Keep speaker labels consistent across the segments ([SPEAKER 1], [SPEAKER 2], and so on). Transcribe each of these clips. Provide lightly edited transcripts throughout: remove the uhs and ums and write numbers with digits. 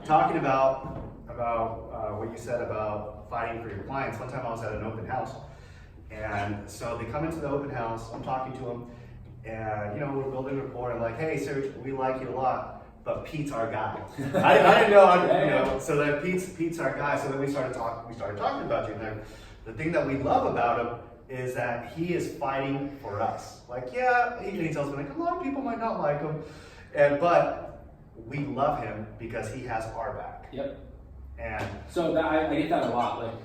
[SPEAKER 1] talking about what you said about fighting for your clients. One time I was at an open house, and so they come into the open house. I'm talking to them, and we're building rapport. I'm like, hey, Serge, we like you a lot, but Pete's our guy. I didn't know, So then Pete's our guy. So then we started talking about you. And then the thing that we love about him is that he is fighting for us. Like, yeah, he tells me like a lot of people might not like him, but we love him because he has our back.
[SPEAKER 2] Yep.
[SPEAKER 1] And
[SPEAKER 2] so I get that a lot. Like,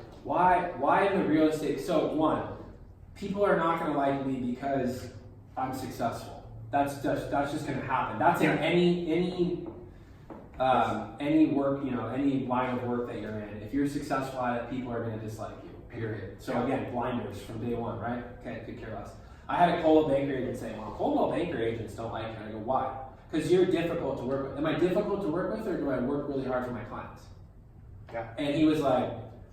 [SPEAKER 2] why in the real estate? So one, people are not going to like me because I'm successful. That's just going to happen. That's in any work, any line of work that you're in. If you're successful at it, people are going to dislike you. Period. So again, blinders from day one, right? Okay, could care less. I had a Coldwell Banker agent say, well, Coldwell Banker agents don't like me. I go, why? Because you're difficult to work with. Am I difficult to work with, or do I work really hard for my clients?
[SPEAKER 1] Yeah.
[SPEAKER 2] And he was like,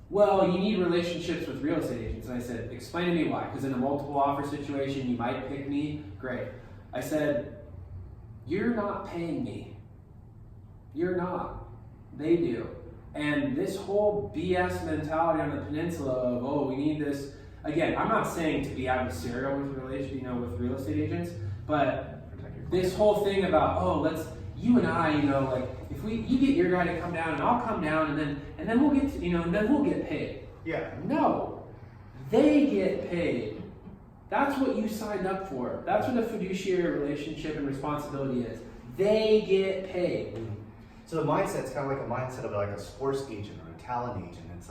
[SPEAKER 2] well, you need relationships with real estate agents. And I said, explain to me why. Because in a multiple offer situation, you might pick me. Great. I said, you're not paying me. You're not. They do. And this whole BS mentality on the peninsula of, oh, we need this. Again, I'm not saying to be adversarial with real estate agents, but this whole thing about, oh, you and I, like, if you get your guy to come down and I'll come down and then we'll get, and then we'll get paid.
[SPEAKER 1] Yeah.
[SPEAKER 2] No, they get paid. That's what you signed up for. That's what a fiduciary relationship and responsibility is. They get paid.
[SPEAKER 1] Mm-hmm. So the mindset's kind of like a mindset of like a sports agent or a talent agent. It's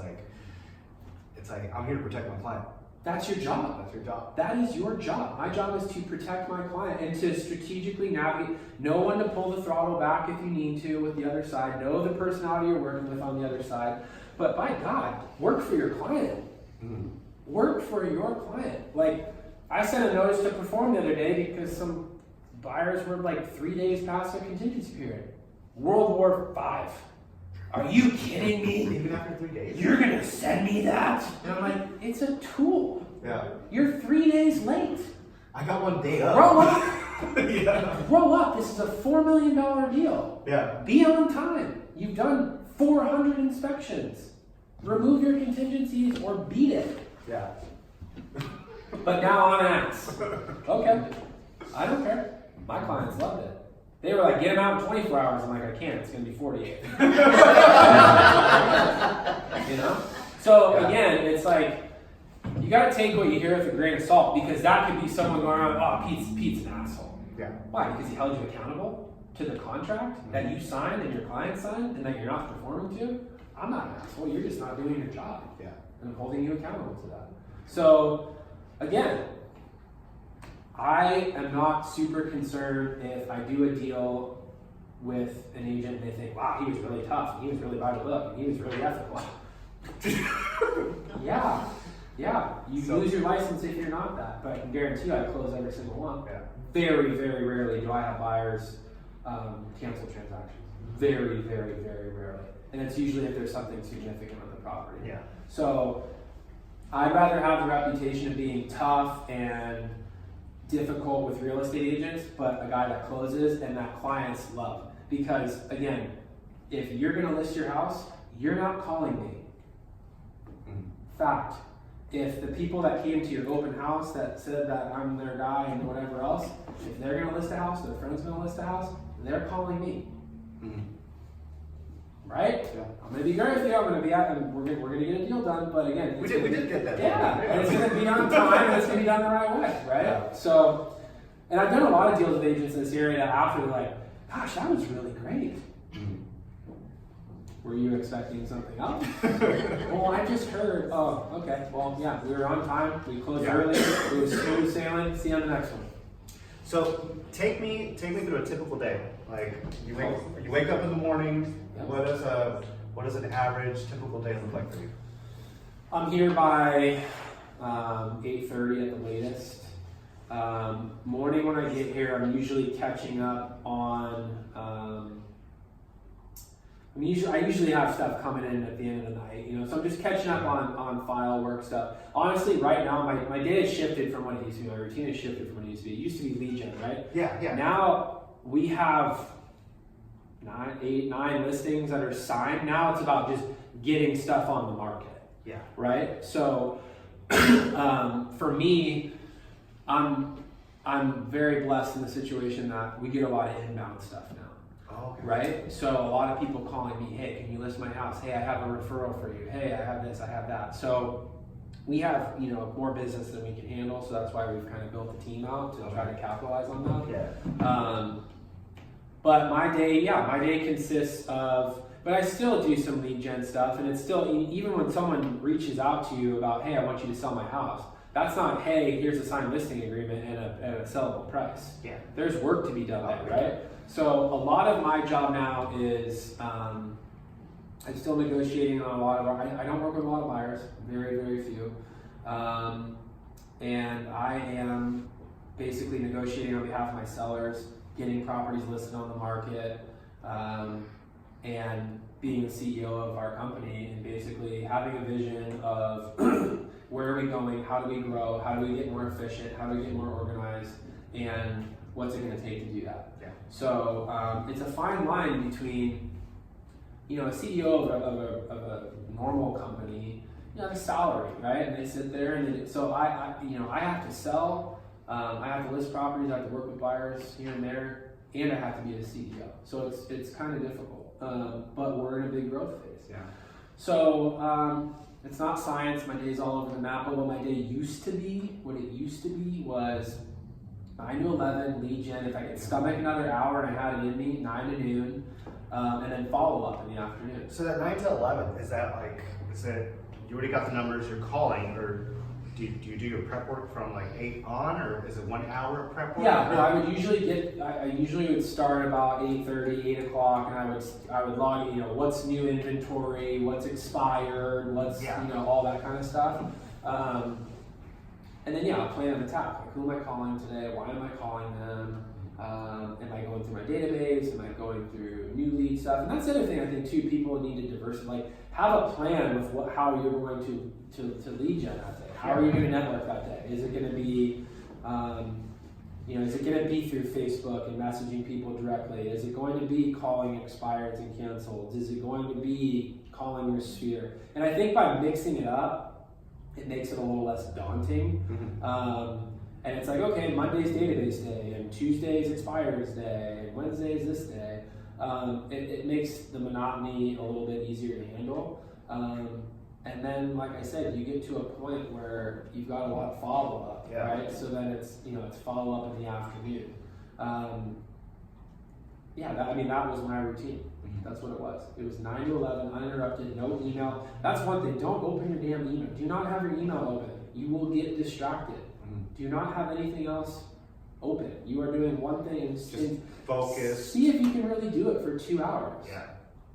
[SPEAKER 1] like I'm here to protect my client.
[SPEAKER 2] That's your job.
[SPEAKER 1] That's your job.
[SPEAKER 2] That is your job. My job is to protect my client and to strategically navigate. Know when to pull the throttle back if you need to with the other side. Know the personality you're working with on the other side. But by God, work for your client.
[SPEAKER 1] Mm-hmm.
[SPEAKER 2] Work for your client. Like, I sent a notice to perform the other day because some buyers were like 3 days past their contingency period. World War V. Are you kidding me?
[SPEAKER 1] Even after 3 days?
[SPEAKER 2] You're going to send me that? And I'm like, it's a tool.
[SPEAKER 1] Yeah.
[SPEAKER 2] You're 3 days late.
[SPEAKER 1] I got 1 day up.
[SPEAKER 2] Grow up.
[SPEAKER 1] Yeah.
[SPEAKER 2] Grow up. This is a $4 million deal.
[SPEAKER 1] Yeah.
[SPEAKER 2] Be on time. You've done 400 inspections. Remove your contingencies or beat it.
[SPEAKER 1] Yeah.
[SPEAKER 2] But now on ass. Okay. I don't care. My clients loved it. They were like, get them out in 24 hours. I'm like, I can't. It's going to be 48. So again, it's like, you got to take what you hear with a grain of salt, because that could be someone going around, oh, Pete's an asshole.
[SPEAKER 1] Yeah.
[SPEAKER 2] Why? Because he held you accountable to the contract that you signed and your client signed and that you're not performing to. I'm not an asshole. You're just not doing your job.
[SPEAKER 1] Yeah.
[SPEAKER 2] And I'm holding you accountable to that. So again, I am not super concerned if I do a deal with an agent and they think, wow, he was really tough, and he was really by the book, and he was really ethical. Yeah. You lose your license if you're not that, but I can guarantee you I close every single one.
[SPEAKER 1] Yeah.
[SPEAKER 2] Very, very rarely do I have buyers cancel transactions. Very, very, very rarely. And it's usually if there's something significant with the property.
[SPEAKER 1] Yeah.
[SPEAKER 2] So I'd rather have the reputation of being tough and difficult with real estate agents, but a guy that closes and that clients love. Because again, if you're going to list your house, you're not calling me. Fact. If the people that came to your open house that said that I'm their guy and whatever else, if they're going to list a house, their friend's going to list a house, they're calling me.
[SPEAKER 1] Mm-hmm.
[SPEAKER 2] Right? Yeah. I'm going to be great with you. I'm going to be out, and we're going to get a deal done. But again,
[SPEAKER 1] we did get that.
[SPEAKER 2] Yeah, and it's going to be on time, and it's going to be done the right way, right? Yeah. So, and I've done a lot of deals with agents in this area after they're like, gosh, that was really great. Mm-hmm. Were you expecting something else? Well, I just heard. Oh, okay. Well, yeah, we were on time. We closed early. It was smooth sailing. See you on the next one.
[SPEAKER 1] So take me through a typical day. Like you wake up in the morning. Yep. What does an average typical day look like for you?
[SPEAKER 2] I'm here by 8:30 at the latest. Morning when I get here, I'm usually catching up on. I usually have stuff coming in at the end of the night, so I'm just catching up on file work stuff. Honestly, right now, my day has shifted from what it used to be. My routine has shifted from what it used to be. It used to be lead gen, right?
[SPEAKER 1] Yeah.
[SPEAKER 2] Now we have 9 listings that are signed. Now it's about just getting stuff on the market.
[SPEAKER 1] Yeah.
[SPEAKER 2] Right. So for me, I'm very blessed in the situation that we get a lot of inbound stuff now.
[SPEAKER 1] Oh, okay.
[SPEAKER 2] Right? So a lot of people calling me, hey, can you list my house? Hey, I have a referral for you. Hey, I have this, I have that. So we have, more business than we can handle. So that's why we've kind of built the team out to try to capitalize on that.
[SPEAKER 1] Yeah.
[SPEAKER 2] But my day consists of, but I still do some lead gen stuff. And it's still, even when someone reaches out to you about, hey, I want you to sell my house. That's not, hey, here's a signed listing agreement and a sellable price.
[SPEAKER 1] Yeah.
[SPEAKER 2] There's work to be done there, right? So a lot of my job now is, I'm still negotiating on a lot of I don't work with a lot of buyers, very, very few. And I am basically negotiating on behalf of my sellers, getting properties listed on the market, and being the CEO of our company and basically having a vision of where are we going, how do we grow, how do we get more efficient, how do we get more organized, and what's it going to take to do that.
[SPEAKER 1] Yeah.
[SPEAKER 2] So it's a fine line between, a CEO of a normal company, a salary, right? And they sit there and so I have to sell, I have to list properties, I have to work with buyers here and there, and I have to be the CEO. So it's kind of difficult, but we're in a big growth phase.
[SPEAKER 1] Yeah.
[SPEAKER 2] So it's not science. My day's all over the map. But what my day used to be, was 9 to 11 lead gen. If I could stomach another hour and I had it in me, 9 to noon, and then follow up in the afternoon.
[SPEAKER 1] So that 9 to 11, is it, you already got the numbers, you're calling, or do you do your prep work from like 8 on, or is it 1 hour of prep work?
[SPEAKER 2] Yeah, no, I usually would start about 8:30, 8 o'clock, and I would log, what's new inventory, what's expired, what's, all that kind of stuff. And then, I'll plan an attack. Like, who am I calling today? Why am I calling them? Am I going through my database? Am I going through new lead stuff? And that's the other thing I think too, people need to diversify. Like, have a plan with how you're going to lead gen that day. How are you going to network that day? Is it going to be, is it going to be through Facebook and messaging people directly? Is it going to be calling expireds and cancels? Is it going to be calling your sphere? And I think by mixing it up, it makes it a little less daunting. Mm-hmm. And it's like, okay, Monday's database day, and Tuesday's expires day, and Wednesday's this day. It makes the monotony a little bit easier to handle. And then, like I said, you get to a point where you've got a lot of follow-up, right? So then it's follow-up in the afternoon. That was my routine. Mm-hmm. That's what it was. It was 9 to 11, uninterrupted, no email. That's one thing. Don't open your damn email. Do not have your email open. You will get distracted. Do not have anything else open. You are doing one thing and
[SPEAKER 1] just focus.
[SPEAKER 2] See if you can really do it for 2 hours.
[SPEAKER 1] Yeah.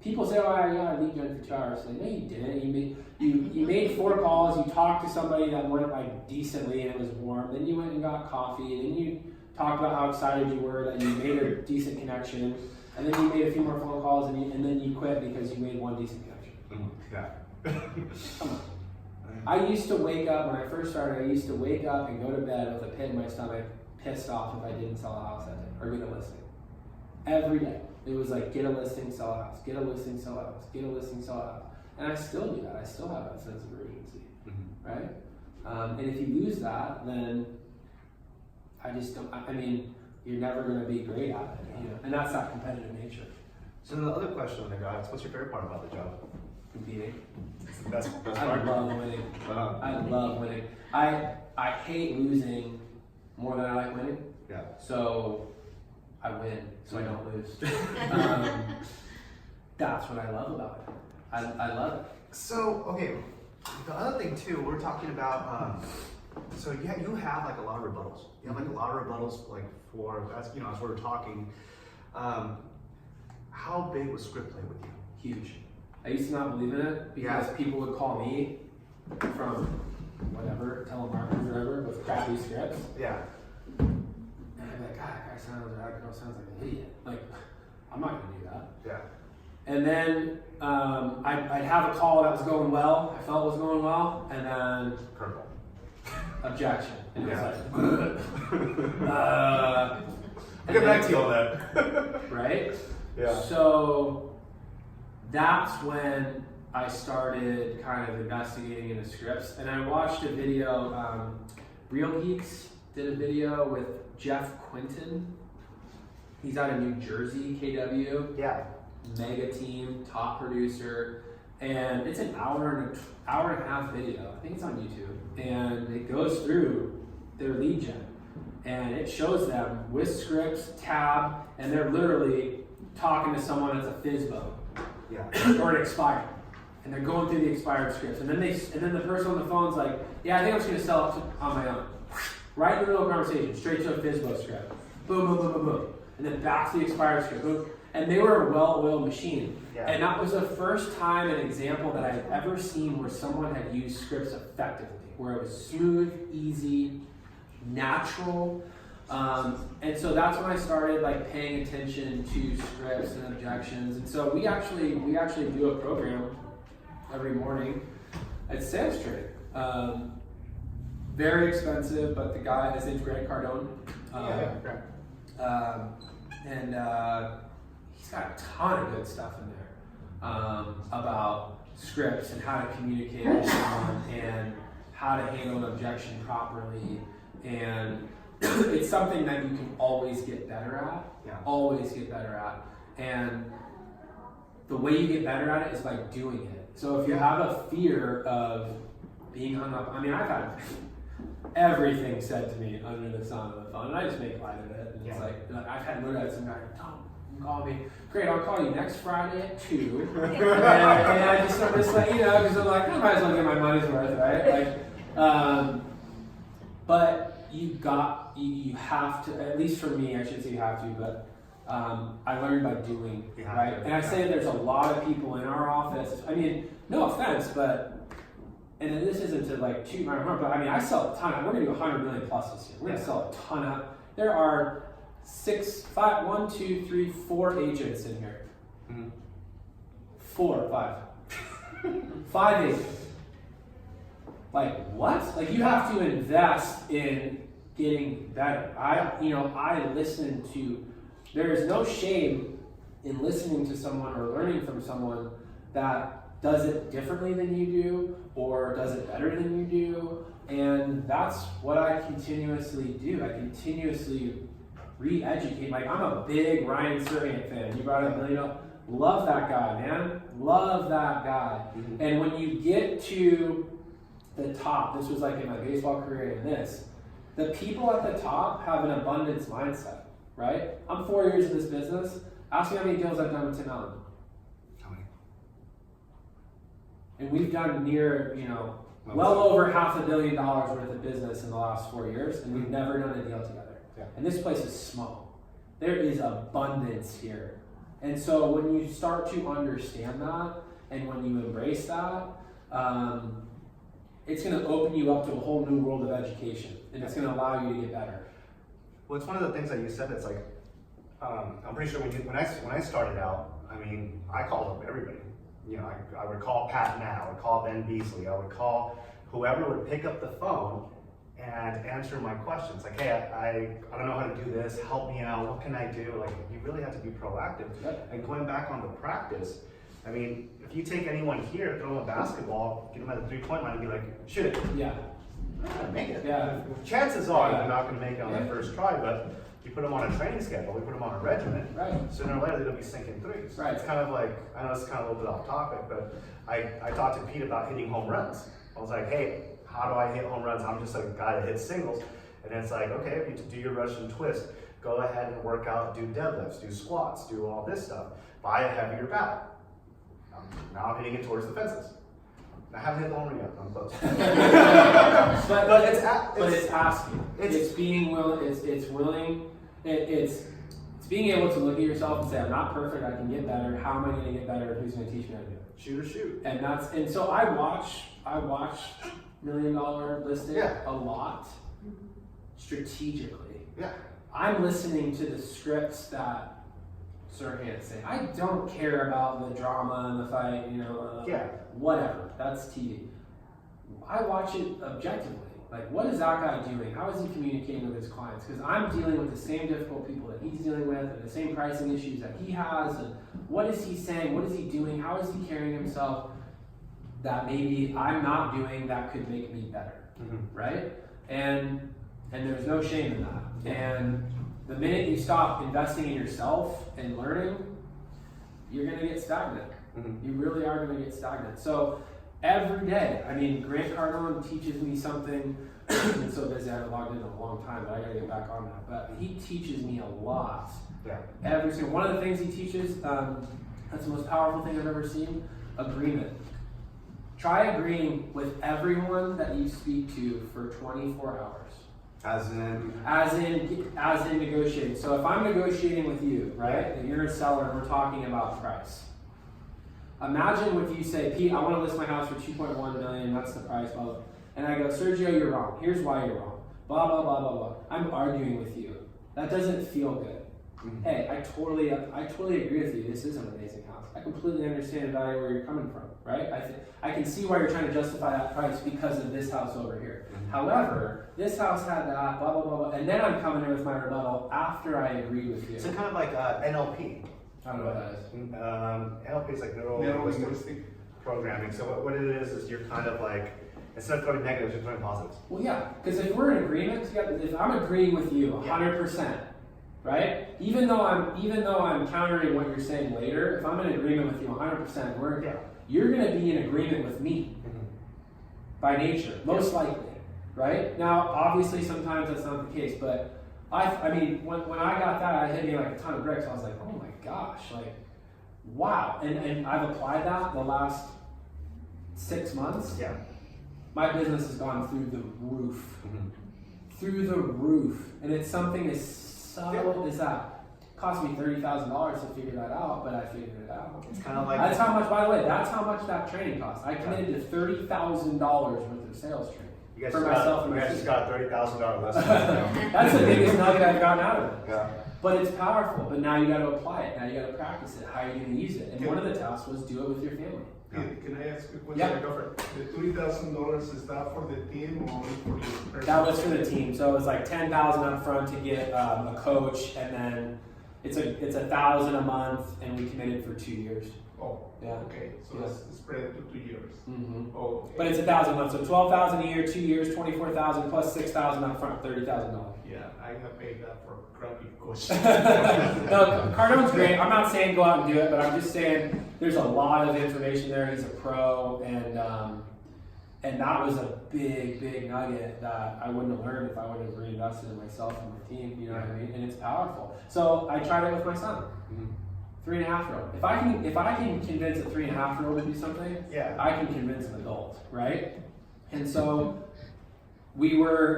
[SPEAKER 2] People say, I lead gen for 2 hours. Like, no, you didn't. You made 4 calls. You talked to somebody that went like decently and it was warm. Then you went and got coffee. And then you talked about how excited you were that you made a decent connection. And then you made a few more phone calls and then you quit because you made one decent connection.
[SPEAKER 1] Yeah.
[SPEAKER 2] Come on. I used to wake up, when I first started, and go to bed with a pit in my stomach, pissed off if I didn't sell a house that day, or get a listing. Every day. It was like, get a listing, sell a house, get a listing, sell a house, get a listing, sell a house. And I still do that. I still have that sense of urgency, right? And if you lose that, then you're never going to be great at it, and that's that competitive nature.
[SPEAKER 1] So the other question I got is, what's your favorite part about the job?
[SPEAKER 2] Competing.
[SPEAKER 1] It's the best part.
[SPEAKER 2] I love winning. I love winning. I hate losing more than I like winning.
[SPEAKER 1] Yeah.
[SPEAKER 2] So I win, so I don't lose. That's what I love about it. I love it.
[SPEAKER 1] So, okay, the other thing too, we're talking about, so you have like a lot of rebuttals. You have like a lot of rebuttals, like as we were talking. How big was script play with you?
[SPEAKER 2] Huge. I used to not believe in it because people would call me from whatever, telemarketers or whatever, with crappy scripts.
[SPEAKER 1] Yeah.
[SPEAKER 2] And I'd be like, God, that girl sounds like an idiot. Like, I'm not gonna do that.
[SPEAKER 1] Yeah. And
[SPEAKER 2] then I'd have a call that was going well, I felt was going well, and then
[SPEAKER 1] purple.
[SPEAKER 2] Objection. And it was like,
[SPEAKER 1] I'll get back to you on that.
[SPEAKER 2] Right?
[SPEAKER 1] Yeah.
[SPEAKER 2] So that's when I started kind of investigating into scripts, and I watched a video. Real Geeks did a video with Jeff Quinton. He's out of New Jersey, KW.
[SPEAKER 1] Yeah.
[SPEAKER 2] Mega team, top producer, and it's an hour and a half video. I think it's on YouTube, and it goes through their lead gen, and it shows them with scripts, tab, and they're literally talking to someone that's a FISBO or an expired, and they're going through the expired scripts, and then the person on the phone's like, yeah, I think I'm just gonna sell it on my own. Right in the middle of the conversation, straight to a FISBO script. Boom, boom, boom, boom, boom. And then back to the expired script. Boom. And they were a well-oiled machine.
[SPEAKER 1] Yeah.
[SPEAKER 2] And that was the first time an example that I've ever seen where someone had used scripts effectively, where it was smooth, easy, natural. And so that's when I started like paying attention to scripts and objections. And so we actually do a program every morning at sales training. Very expensive, but the guy, his name's Grant Cardone. And he's got a ton of good stuff in there about scripts and how to communicate with someone and how to handle an objection properly. And it's something that you can always get better at.
[SPEAKER 1] Yeah.
[SPEAKER 2] Always get better at. And the way you get better at it is by doing it. So if you have a fear of being hung up, I mean, I've had everything said to me under the sun on the phone, and I just make light of it. And it's like I've had literally some guy, Tom, call me. Great, I'll call you next Friday at 2. and I just like, you know, because I'm like, I might as well get my money's worth, right? Like, but you have to, at least for me, I should say you have to, but I learned by doing, right? And I say there's a lot of people in our office. I mean, no offense, but. And this isn't to like toot my horn, but I mean, I sell a ton. We're gonna do 100 million plus this year. We're gonna sell a ton of. There are 4 agents in here. Mm-hmm. 5 agents. Like what? Like you have to invest in getting better. I listen to. There is no shame in listening to someone or learning from someone that does it differently than you do or does it better than you do, and that's what I continuously do. I continuously re-educate. Like I'm a big Ryan Serhant fan. You brought up $1 million. Love that guy, man. Love that guy. Mm-hmm. And when you get to the top, this was like in my baseball career and this, the people at the top have an abundance mindset, right? I'm 4 years in this business. Ask me how many deals I've done with Tim Allen. And we've done near, well over $500 million worth of business in the last 4 years, and we've never done a deal together. Yeah. And this place is small. There is abundance here. And so when you start to understand that, and when you embrace that, it's going to open you up to a whole new world of education, and it's going to allow you to get better.
[SPEAKER 1] Well, it's one of the things that you said. It's like, I'm pretty sure when I started out, I mean, I called up everybody. I would call Pat Matt, I would call Ben Beasley, I would call whoever would pick up the phone and answer my questions. Like, hey, I don't know how to do this, help me out, what can I do? Like, you really have to be proactive. Yep. And going back on the practice, I mean, if you take anyone here, throw them a basketball, get them at the 3-point line and be like, shoot it.
[SPEAKER 2] Yeah.
[SPEAKER 1] They're not gonna make it.
[SPEAKER 2] Yeah.
[SPEAKER 1] Chances are they're not gonna make it on that first try, but you put them on a training schedule, we put them on a regimen,
[SPEAKER 2] right.
[SPEAKER 1] Sooner or later they're gonna be sinking threes.
[SPEAKER 2] Right.
[SPEAKER 1] It's kind of like, I know it's kind of a little bit off topic, but I talked to Pete about hitting home runs. I was like, hey, how do I hit home runs? I'm just a guy that hits singles. And it's like, okay, if you do your Russian twist, go ahead and work out, do deadlifts, do squats, do all this stuff. Buy a heavier bat. Now I'm hitting it towards the fences. I haven't hit the home run yet, I'm close. but it's asking. It's being willing, it's willing. It's being able to look at yourself and say, I'm not perfect, I can get better. How am I going to get better? Who's going to teach me how to do it? Shoot.
[SPEAKER 2] And so I watch $1 million listing a lot strategically.
[SPEAKER 1] Yeah.
[SPEAKER 2] I'm listening to the scripts that Serhant say. I don't care about the drama and the fight, whatever. That's TV. I watch it objectively. Like, what is that guy doing? How is he communicating with his clients? Because I'm dealing with the same difficult people that he's dealing with and the same pricing issues that he has. And what is he saying? What is he doing? How is he carrying himself that maybe I'm not doing that could make me better, right? And there's no shame in that. And the minute you stop investing in yourself and learning, you're going to get stagnant. You really are going to get stagnant. So every day, I mean, Grant Cardone teaches me something. I've been so busy, I haven't logged in a long time, but I got to get back on that. But he teaches me a lot.
[SPEAKER 1] Yeah.
[SPEAKER 2] Every single one of the things he teaches, that's the most powerful thing I've ever seen, agreement. Try agreeing with everyone that you speak to for 24 hours.
[SPEAKER 1] As in
[SPEAKER 2] negotiating. So if I'm negotiating with you, right, and you're a seller and we're talking about price. Imagine if you say, Pete, I want to list my house for 2.1 million, that's the price, blah, blah. And I go, Sergio, you're wrong. Here's why you're wrong. Blah, blah, blah, blah, blah. I'm arguing with you. That doesn't feel good. Hey, I totally agree with you. This is an amazing house. I completely understand and value where you're coming from, right? I can see why you're trying to justify that price because of this house over here. However, this house had that, blah, blah, blah, blah. And then I'm coming in with my rebuttal after I agree with you.
[SPEAKER 1] So kind of like NLP.
[SPEAKER 2] I don't know what that is.
[SPEAKER 1] NLP is like neuro-linguistic programming. So what it is you're kind of like, instead of throwing negatives, you're throwing positives.
[SPEAKER 2] Well, yeah, because if we're in agreement together, if I'm agreeing with you 100%, right? Even though I'm countering what you're saying later, if I'm in agreement with you 100%, you're going to be in agreement with me by nature, most likely, right? Now, obviously, sometimes that's not the case, but I mean, when I got that, it hit me like a ton of bricks. I was like, oh my gosh, like, wow. And I've applied that the last 6 months.
[SPEAKER 1] Yeah.
[SPEAKER 2] My business has gone through the roof. Through the roof. And it's something as subtle as that. It cost me $30,000 to figure that out, but I figured it out.
[SPEAKER 1] It's kind of like...
[SPEAKER 2] That's how much, by the way, that's how much that training cost. I committed to $30,000 worth of sales training.
[SPEAKER 1] You guys just got a $30,000 lesson.
[SPEAKER 2] That's the biggest nugget I've gotten out of it.
[SPEAKER 1] Yeah.
[SPEAKER 2] But it's powerful. But now you got to apply it. Now you got to practice it. How are you going to use it? And one of the tasks was do it with your family.
[SPEAKER 3] Can I ask a question?
[SPEAKER 2] Yeah,
[SPEAKER 1] go for it.
[SPEAKER 3] The $30,000, is that for the team or only for your person?
[SPEAKER 2] That was for the team. So it was like $10,000 up front to get a coach, and then it's $1,000 a month, and we committed for 2 years.
[SPEAKER 3] Oh,
[SPEAKER 2] yeah.
[SPEAKER 3] Okay, so it's spread to 2 years.
[SPEAKER 2] Mm-hmm.
[SPEAKER 3] Oh, okay.
[SPEAKER 2] But it's $1,000 a month, so $12,000 a year, 2 years, $24,000 plus $6,000 up front, $30,000.
[SPEAKER 3] Yeah, I have paid that for crappy coach.
[SPEAKER 2] No, Cardone's great. I'm not saying go out and do it, but I'm just saying there's a lot of information there. He's a pro, and that was a big nugget that I wouldn't have learned if I would have reinvested in myself and my team. You know what I mean? And it's powerful. So I tried it with my son. 3.5-year-old. If I can convince a 3.5-year-old to do something, I can convince an adult, right? And so we were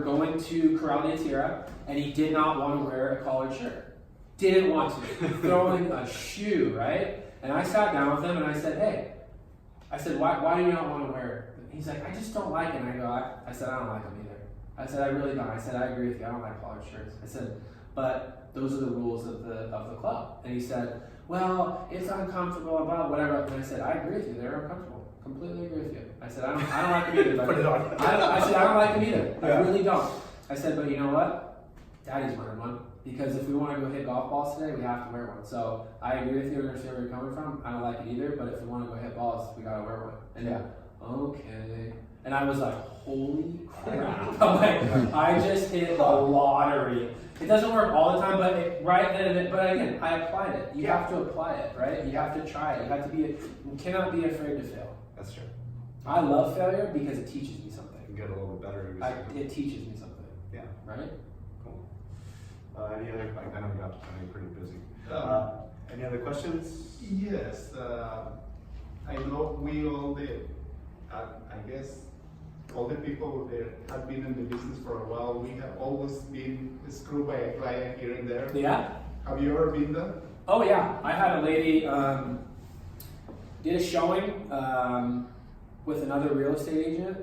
[SPEAKER 2] going to Corral de Tierra, and he did not want to wear a collared shirt. Didn't want to. Throwing a shoe, right? And I sat down with him and I said, hey, why do you not want to wear it? He's like, I just don't like it. And I said, I don't like them either. I said, I really don't. I said, I agree with you. I don't like collared shirts. I said, but those are the rules of the club. And he said, well, it's uncomfortable about whatever. And I said, I agree with you. They're uncomfortable. Completely agree with you. I said, I don't like them either.
[SPEAKER 1] Put it on.
[SPEAKER 2] I said, I don't like them either. I really don't. I said, but you know what? Daddy's wearing one. Because if we want to go hit golf balls today, we have to wear one. So I agree with you. I understand where you're coming from. I don't like it either. But if we want to go hit balls, we got to wear one. And okay. And I was like, holy crap. I'm like, I just hit the lottery. It doesn't work all the time, but again, I applied it. You have to apply it, right? You have to try it. You cannot be afraid to fail.
[SPEAKER 1] That's true.
[SPEAKER 2] I love failure because it teaches me something.
[SPEAKER 1] You get a little bit better.
[SPEAKER 2] It teaches me something.
[SPEAKER 1] Yeah.
[SPEAKER 2] Right?
[SPEAKER 1] Cool. Any other, I know you're pretty busy. Any other questions?
[SPEAKER 3] Yes. I know we all I guess all the people that have been in the business for a while, we have always been screwed by a client here and there.
[SPEAKER 2] Yeah.
[SPEAKER 3] Have you ever been there?
[SPEAKER 2] Oh yeah. I had a lady did a showing with another real estate agent,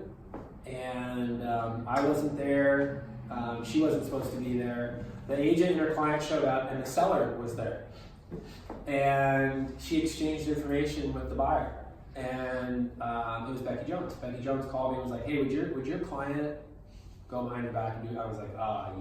[SPEAKER 2] and I wasn't there. She wasn't supposed to be there. The agent and her client showed up, and the seller was there. And she exchanged information with the buyer. And it was Becky Jones. Becky Jones called me and was like, hey, would your client go behind your back and do. I was like,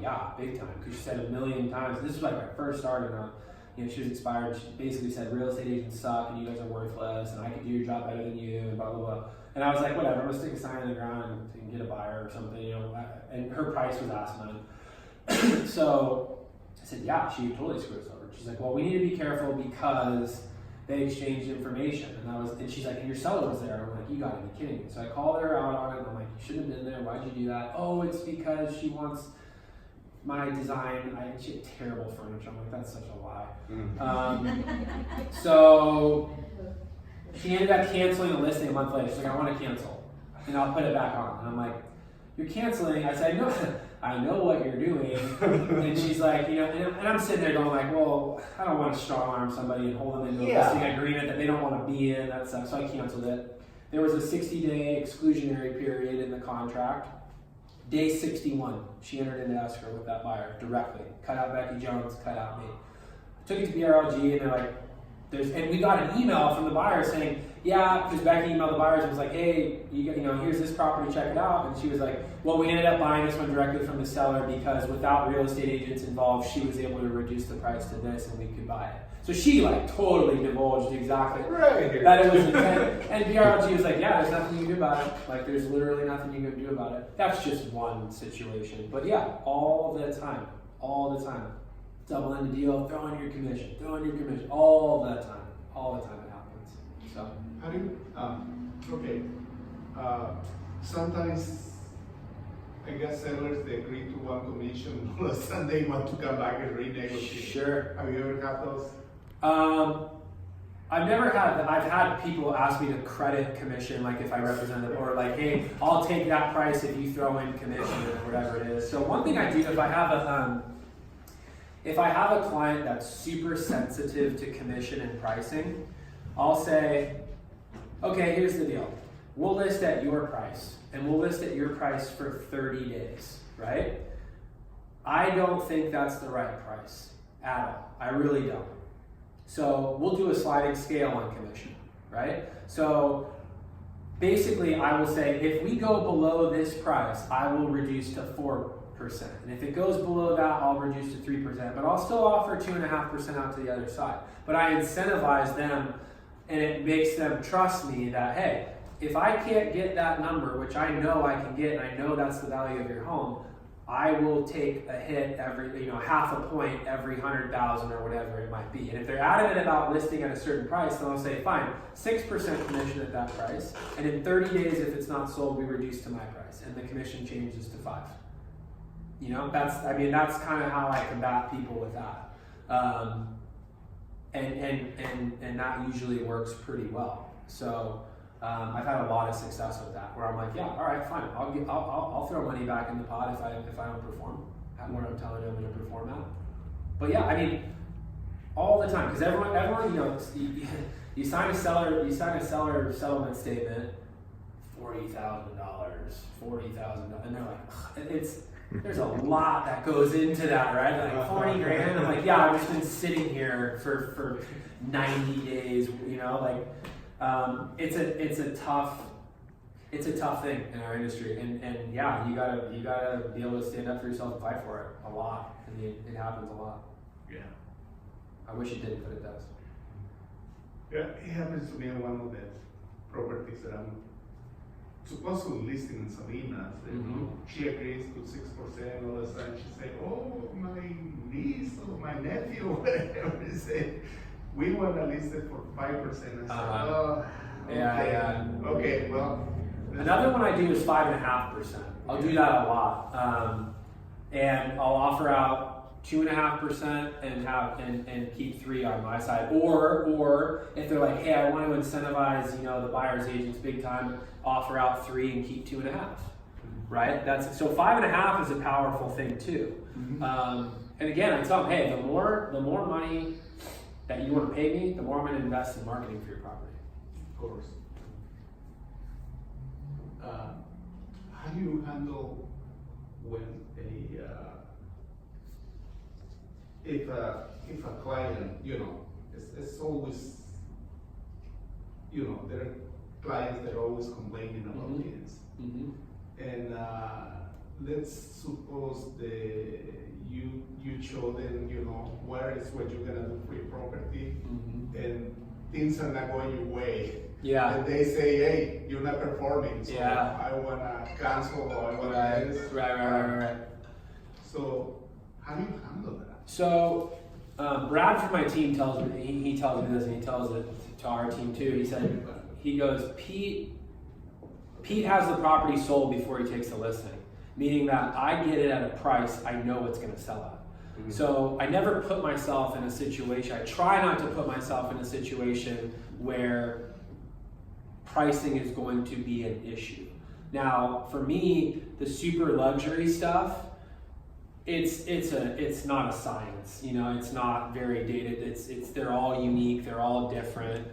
[SPEAKER 2] yeah, big time. Because she said a million times. This was like my first started on. She was expired. She basically said real estate agents suck and you guys are worthless and I can do your job better than you and blah blah blah. And I was like, whatever. I'm gonna stick a sign in the ground and get a buyer or something. And her price was asinine. So I said, yeah, she totally screwed us over. She's like, well, we need to be careful because they exchanged information. And she's like, and your seller was there. I'm like, you gotta be kidding me. So I called her out on it and I'm like, you shouldn't have been there. Why'd you do that? Oh, it's because she wants my design. She had terrible furniture. I'm like, that's such a lie. So she ended up canceling the listing a month later. She's like, I want to cancel and I'll put it back on. And I'm like, you're canceling? I said, no, I know what you're doing. And she's like, and I'm sitting there going like, well, I don't want to strong arm somebody and hold them into a listing agreement that they don't want to be in, that stuff. So I canceled it. There was a 60-day exclusionary period in the contract. Day 61, she entered into escrow with that buyer directly. Cut out Becky Jones, cut out me. I took it to BRLG and they're like, and we got an email from the buyer saying, yeah, because Becky emailed the buyers and was like, hey, here's this property, check it out. And she was like, well, we ended up buying this one directly from the seller because without real estate agents involved, she was able to reduce the price to this and we could buy it. So she totally divulged exactly that it was intended. And BRLG was like, yeah, there's nothing you can do about it. There's literally nothing you can do about it. That's just one situation. But yeah, all the time. Double end the deal, throw in your commission, all the time it happens. So.
[SPEAKER 3] How do you, sometimes I guess sellers, they agree to one commission, all of a sudden they want to come back and renegotiate.
[SPEAKER 2] Sure.
[SPEAKER 3] Have you ever had those?
[SPEAKER 2] I've had people ask me to credit commission, if I represent them, or hey, I'll take that price if you throw in commission or whatever it is. So one thing I do, if I have a client that's super sensitive to commission and pricing, I'll say, okay, here's the deal. We'll list at your price, and we'll list at your price for 30 days, right? I don't think that's the right price at all. I really don't. So we'll do a sliding scale on commission, right? So basically I will say, if we go below this price, I will reduce to 4%. And if it goes below that, I'll reduce to 3%, but I'll still offer 2.5% out to the other side. But I incentivize them, and it makes them trust me that, hey, if I can't get that number, which I know I can get, and I know that's the value of your home, I will take a hit every, half a point every 100,000 or whatever it might be. And if they're adamant about listing at a certain price, then I'll say, fine, 6% commission at that price. And in 30 days, if it's not sold, we reduce to my price, and the commission changes to 5. That's kind of how I combat people with that. And that usually works pretty well. So I've had a lot of success with that, where I'm like, yeah, all right, fine, I'll throw money back in the pot if I don't perform at where I'm telling you I'm going to perform at. But yeah, all the time, because everyone, you sign a seller settlement statement, $40,000, and they're like, there's a lot that goes into that, right? Like 40 grand. I'm like, yeah, I've just been sitting here for 90 days, it's a tough thing in our industry, and yeah, you gotta be able to stand up for yourself and fight for it a lot, and it happens a lot.
[SPEAKER 3] Yeah.
[SPEAKER 2] I wish it didn't, but it does.
[SPEAKER 3] Yeah, it happens to me on one of the properties that I'm supposedly listing in Salinas. She agrees to 6%. All of a sudden she said, "Oh, my niece or my nephew, whatever." They say, "We want to list it for 5%." I said, "Oh, okay.
[SPEAKER 2] Yeah.
[SPEAKER 3] Okay, well."
[SPEAKER 2] Another one I do is 5.5%. I'll do that a lot, and I'll offer out 2.5% and keep 3 on my side. Or if they're like, hey, I want to incentivize the buyer's agents big time, offer out 3 and keep 2.5. Right? So 5.5 is a powerful thing too. And again, I tell them, hey, the more money that you want to pay me, the more I'm going to invest in marketing for your property.
[SPEAKER 3] Of course. How do you handle when if a client, it's always, there are clients that are always complaining about this. And let's suppose you show them, where is what you're gonna do for your property, and things are not going your way.
[SPEAKER 2] Yeah.
[SPEAKER 3] And they say, hey, you're not performing, so
[SPEAKER 2] Yeah.
[SPEAKER 3] I wanna cancel or I wanna
[SPEAKER 2] Right.
[SPEAKER 3] this.
[SPEAKER 2] Right.
[SPEAKER 3] So how do you handle that?
[SPEAKER 2] So Brad from my team tells me, he tells me this, and he tells it to our team too. He goes, Pete has the property sold before he takes the listing, meaning that I get it at a price I know it's going to sell at. So I never put myself in a situation, I try not to put myself in a situation where pricing is going to be an issue. Now, for me, the super luxury stuff, it's not a science, it's not very dated. They're all unique, they're all different.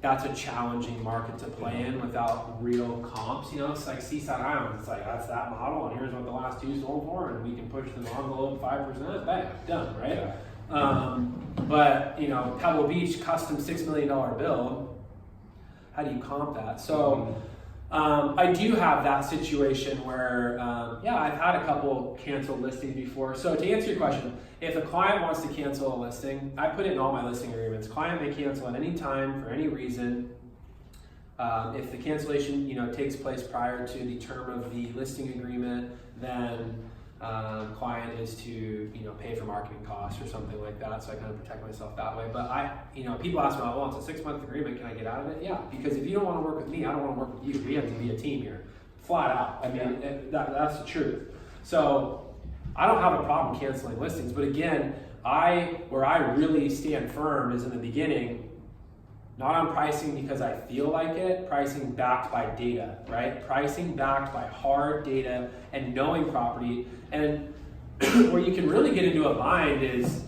[SPEAKER 2] That's a challenging market to play in without real comps. It's like Seaside Island. It's like, that's that model, and here's what the last two sold for, and we can push the envelope 5%. Bang, done, right? But Pebble Beach, custom $6 million build. How do you comp that? So I do have that situation where, I've had a couple canceled listings before. So to answer your question, if a client wants to cancel a listing, I put it in all my listing agreements. Client may cancel at any time for any reason. If the cancellation, takes place prior to the term of the listing agreement, then client is to, pay for marketing costs or something like that. So I kind of protect myself that way. But people ask me, well, it's a 6-month agreement. Can I get out of it? Yeah, because if you don't want to work with me, I don't want to work with you. We have to be a team here, flat out. I mean, that's the truth. So I don't have a problem canceling listings. But again, where I really stand firm is in the beginning, not on pricing because I feel like it, pricing backed by data, right? Pricing backed by hard data and knowing property. And where you can really get into a bind is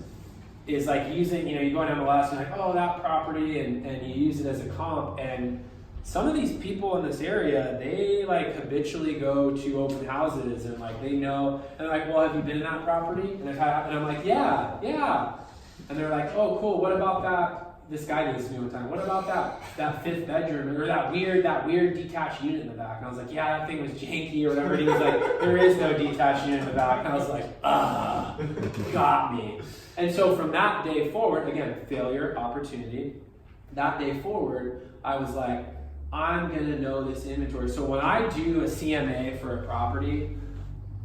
[SPEAKER 2] like using, you go on MLS and like, oh, that property, and you use it as a comp. And some of these people in this area, they like habitually go to open houses and like they know, and they're like, well, have you been in that property? And I'm like, yeah. And they're like, oh, cool, what about that? This guy did this to me one time. What about that 5th bedroom or that weird detached unit in the back? And I was like, yeah, that thing was janky or whatever. And he was like, there is no detached unit in the back. And I was like, got me. And so from that day forward, again, failure, opportunity. That day forward, I was like, I'm gonna know this inventory. So when I do a CMA for a property,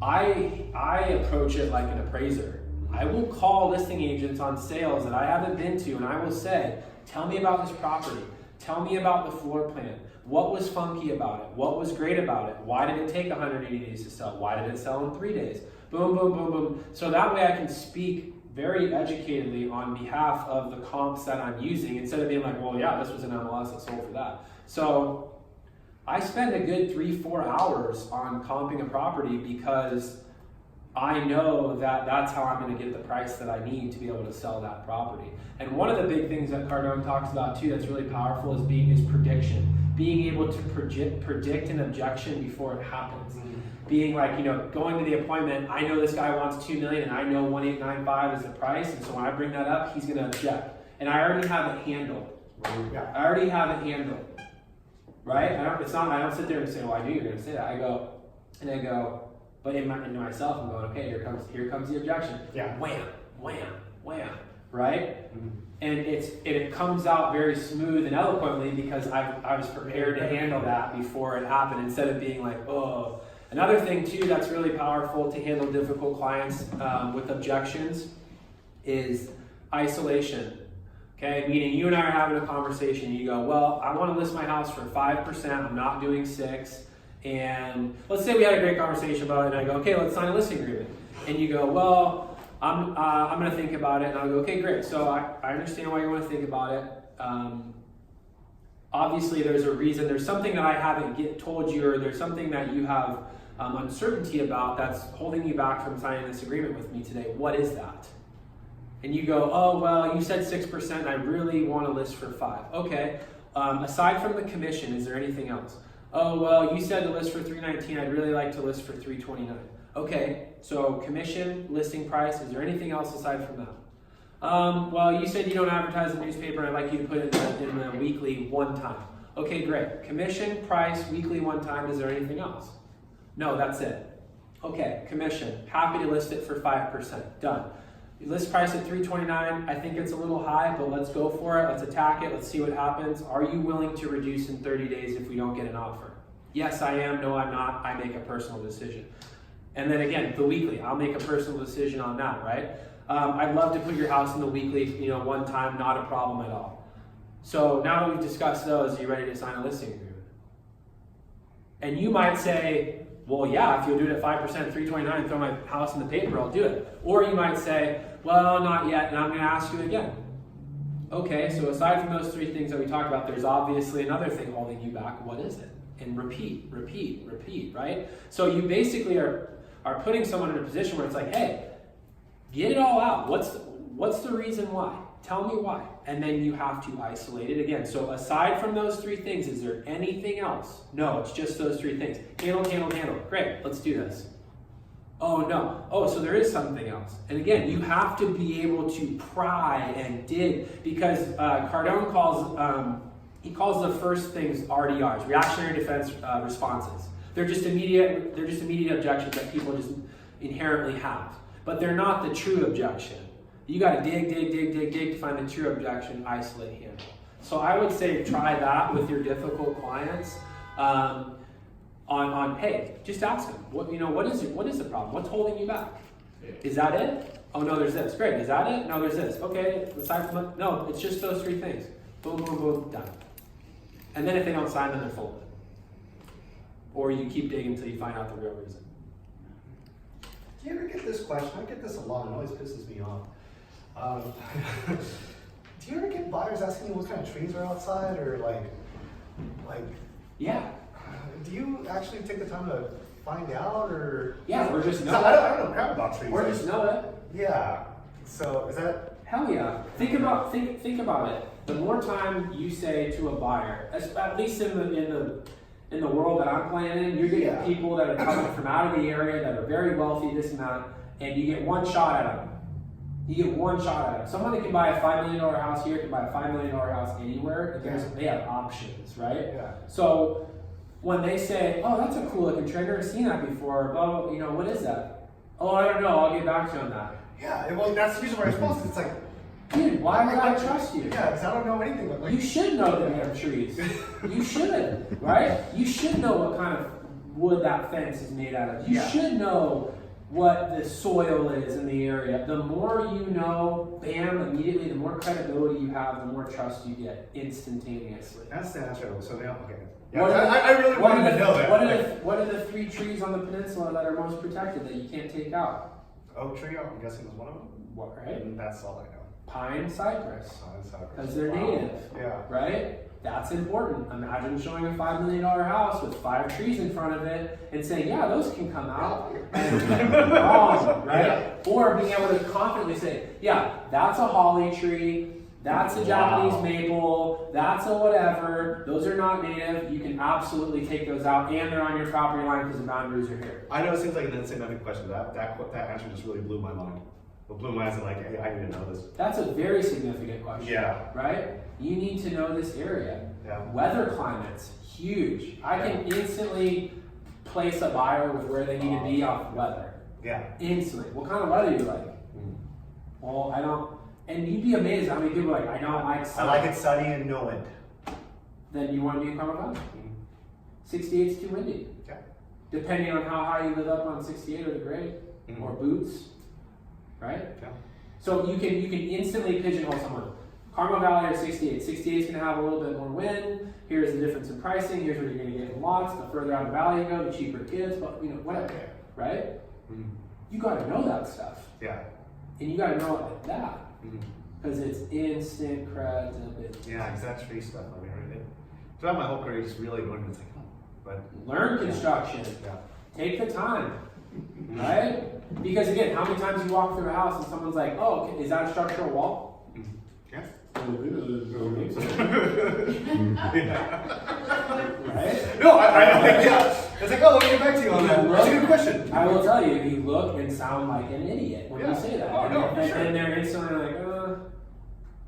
[SPEAKER 2] I approach it like an appraiser. I will call listing agents on sales that I haven't been to, and I will say, tell me about this property. Tell me about the floor plan. What was funky about it? What was great about it? Why did it take 180 days to sell? Why did it sell in 3 days? Boom, boom, boom, boom. So that way I can speak very educatedly on behalf of the comps that I'm using instead of being like, well, yeah, this was an MLS that sold for that. So I spend a good 3-4 hours on comping a property because I know that that's how I'm going to get the price that I need to be able to sell that property. And one of the big things that Cardone talks about too that's really powerful is prediction. Being able to predict an objection before it happens. Being like, going to the appointment, I know this guy wants $2 million and I know 1,895 is the price, and so when I bring that up, he's going to object. And I already have it handled.
[SPEAKER 1] Yeah.
[SPEAKER 2] I already have it handled. Right? I don't sit there and say, well, I knew you were going to say that. I go, but in myself, I'm going, okay, here comes the objection.
[SPEAKER 1] Yeah.
[SPEAKER 2] Wham, wham, wham, right? Mm-hmm. And it comes out very smooth and eloquently because I was prepared to handle that before it happened instead of being like, oh. Another thing too that's really powerful to handle difficult clients with objections is isolation. Okay, meaning you and I are having a conversation. You go, well, I want to list my house for 5%. I'm not doing 6%. And let's say we had a great conversation about it, and I go, okay, let's sign a listing agreement. And you go, well, I'm going to think about it. And I'll go, okay, great. So I understand why you want to think about it. Obviously, there's a reason. There's something that I haven't told you, or there's something that you have uncertainty about that's holding you back from signing this agreement with me today. What is that? And you go, oh, well, you said 6%, and I really want to list for 5%. Okay. Aside from the commission, is there anything else? Oh, well, you said to list for $319. I'd really like to list for $329. Okay, so commission, listing price. Is there anything else aside from that? Well, you said you don't advertise in the newspaper. I'd like you to put it in the weekly one time. Okay, great. Commission, price, weekly one time. Is there anything else? No, that's it. Okay, commission. Happy to list it for 5%. Done. List price at $329. I think it's a little high, but let's go for it. Let's attack it. Let's see what happens. Are you willing to reduce in 30 days if we don't get an offer? Yes, I am. No, I'm not. I make a personal decision. And then again, the weekly. I'll make a personal decision on that, right? I'd love to put your house in the weekly, one time, not a problem at all. So now that we've discussed those, are you ready to sign a listing agreement? And you might say, well, yeah, if you'll do it at 5%, $329, throw my house in the paper, I'll do it. Or you might say, well, not yet, and I'm going to ask you again. Okay, so aside from those three things that we talked about, there's obviously another thing holding you back. What is it? And repeat, right? So you basically are putting someone in a position where it's like, hey, get it all out. What's the reason why? Tell me why. And then you have to isolate it again. So aside from those three things, is there anything else? No, it's just those three things. Handle. Great, let's do this. Oh no. Oh, so there is something else. And again, you have to be able to pry and dig, because Cardone calls the first things RDRs, reactionary defense responses. They're just immediate objections that people just inherently have. But they're not the true objection. You got to dig to find the true objection, isolate, handle. So I would say try that with your difficult clients. Hey, just ask them. What is the problem? What's holding you back?
[SPEAKER 3] Yeah.
[SPEAKER 2] Is that it? Oh no, there's this. Great. Is that it? No, there's this. Okay. Aside from no, it's just those three things. Boom, done. And then if they don't sign, then they're folded. Or you keep digging until you find out the real reason.
[SPEAKER 1] Do you ever get this question? I get this a lot. It always pisses me off. Do you ever get buyers asking you what kind of trees are outside, or like?
[SPEAKER 2] Yeah.
[SPEAKER 1] Do you actually take the time to find out, or?
[SPEAKER 2] Yeah, or just know.
[SPEAKER 1] I don't know crap about trees.
[SPEAKER 2] Or just know it.
[SPEAKER 1] Yeah. So is that?
[SPEAKER 2] Hell yeah. Think about it. The more time you say to a buyer, at least in the world that I'm playing in, you're getting people that are coming from out of the area that are very wealthy, this and that, and you get one shot at them. Someone that can buy a $5 million house here can buy a $5 million house anywhere. They have options, right?
[SPEAKER 1] Yeah.
[SPEAKER 2] So when they say, oh, that's a cool looking tree, I've never seen that before. Oh, what is that? Oh, I don't know. I'll get back to you on that.
[SPEAKER 1] Yeah. Well, that's usually my response. It's like,
[SPEAKER 2] dude, why would I trust you?
[SPEAKER 1] Yeah, because I don't know anything. But
[SPEAKER 2] you should know that we have trees. You should, right? You should know what kind of wood that fence is made out of. You should know what the soil is in the area. The more you know, bam, immediately, the more credibility you have, the more trust you get instantaneously.
[SPEAKER 1] That's the answer. So now, okay. Yeah, I really wanted to know that.
[SPEAKER 2] What are the three trees on the peninsula that are most protected that you can't take out?
[SPEAKER 1] Oak tree, I'm guessing was one of them.
[SPEAKER 2] What, right?
[SPEAKER 1] And that's all I know.
[SPEAKER 2] Pine, cypress. Because they're
[SPEAKER 1] Wow.
[SPEAKER 2] native.
[SPEAKER 1] Yeah.
[SPEAKER 2] Right? That's important. Imagine showing a $5 million house with 5 trees in front of it and saying, yeah, those can come out. And wrong, right?
[SPEAKER 1] Yeah.
[SPEAKER 2] Or being able to confidently say, yeah, that's a holly tree, that's a Japanese maple, that's a whatever, those are not native, you can absolutely take those out, and they're on your property line because the boundaries are here.
[SPEAKER 1] I know it seems like an insignificant question, but that answer just really blew my mind. It blew my eyes and like, hey, I need to know this.
[SPEAKER 2] That's a very significant question.
[SPEAKER 1] Yeah.
[SPEAKER 2] Right? You need to know this area.
[SPEAKER 1] Yeah.
[SPEAKER 2] Weather climate's huge. I can instantly place a buyer with where they need to be off weather.
[SPEAKER 1] Yeah.
[SPEAKER 2] Instantly. What kind of weather do you like? Well, I don't. And you'd be amazed how many people are like, I don't like sun.
[SPEAKER 1] I like it sunny and no wind.
[SPEAKER 2] Then you want to be in Carmel Valley. 68 is too windy.
[SPEAKER 1] Okay.
[SPEAKER 2] Depending on how high you live up on 68 or the grade, or boots, right?
[SPEAKER 1] Yeah.
[SPEAKER 2] So you can instantly pigeonhole someone. Carmel Valley or 68. 68 is going to have a little bit more wind. Here's the difference in pricing. Here's what you're going to get in lots. The further out the valley you go, the cheaper it gets. But whatever, right? You got to know that stuff.
[SPEAKER 1] Yeah.
[SPEAKER 2] And you got to know it like that. Because it's instant credibility.
[SPEAKER 1] Yeah, because that tree stuff, I mean, throughout my whole career, just really learned, it's like, but.
[SPEAKER 2] Learn construction.
[SPEAKER 1] Yeah.
[SPEAKER 2] Take the time, right? Because again, how many times you walk through a house and someone's like, oh, okay, is that a structural wall?
[SPEAKER 1] Yeah.
[SPEAKER 2] Right?
[SPEAKER 1] No, yeah. It's like, oh, let me get back to you on that. That's a good question.
[SPEAKER 2] I will tell you, you look and sound like an idiot when you say that.
[SPEAKER 1] Oh, no,
[SPEAKER 2] and,
[SPEAKER 1] sure.
[SPEAKER 2] and they're instantly like,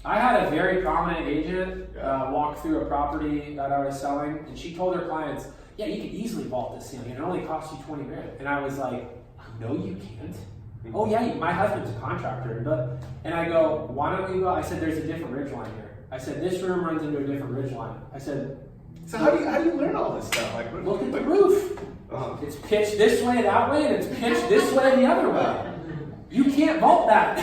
[SPEAKER 2] I had a very prominent agent walk through a property that I was selling, and she told her clients, yeah, you could easily vault this ceiling, and it only costs you 20 grand. And I was like, no, you can't. Oh yeah, my husband's a contractor, and I go, why don't we go? I said, there's a different ridge line here. I said, this room runs into a different ridge line. I said,
[SPEAKER 1] so how do you learn all this stuff? Like,
[SPEAKER 2] look at the roof. It's pitched this way, that way, and it's pitched this way, the other way. You can't vault that.